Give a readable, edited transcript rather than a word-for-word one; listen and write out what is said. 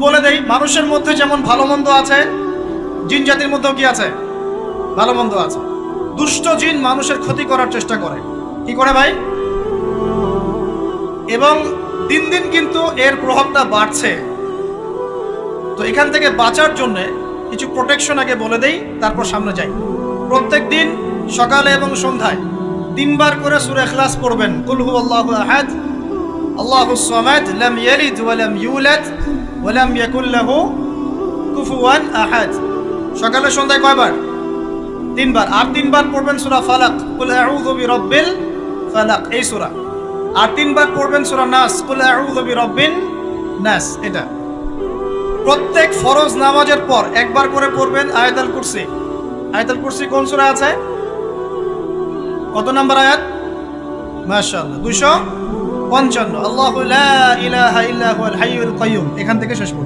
বলে দেই, মানুষের মধ্যে যেমন ভালো মন্দ আছে, জিন জাতির মধ্যেও কি আছে? ভালো মন্দ আছে। দুষ্ট জিন মানুষের ক্ষতি করার চেষ্টা করে। কি করে ভাই? এবং দিন দিন কিন্তু এর প্রভাবটা বাড়ছে। তো এখান থেকে বাঁচার জন্য কিছু প্রোটেকশন আগে বলে দেই, তারপর সামনে যাই। প্রত্যেক দিন সকালে এবং সন্ধ্যায় 3 বার করে সূরা ইখলাস পড়বেন। কুল হুয়াল্লাহু আহাদ, আল্লাহুস সামাদ, লাম ইয়ালিদ ওয়া লাম ইউলাদ ওয়া লাম ইয়াকুল লাহু কুফুয়ান আহাদ। সকালে সন্ধ্যায় কয়বার? 3 বার। আর 3 বার পড়বেন সূরা ফালাক, কুল আউযু বিরাব্বিল ফালাক, এই সূরা। আর 3 বার পড়বেন সূরা নাস, কুল আউযু বিরাব্বিন নাস। এটা প্রত্যেক ফরজ নামাজের পর একবার করে পড়বেন আয়াতুল কুরসি। আয়াতুল কুরসি কোন সূরা আছে? কত নাম্বার আয়াত? মাশাআল্লাহ, 255। আল্লাহু লা ইলাহা ইল্লা হুয়াল হাইয়ুল কাইয়্যুম, এখান থেকে শেষ পর্যন্ত।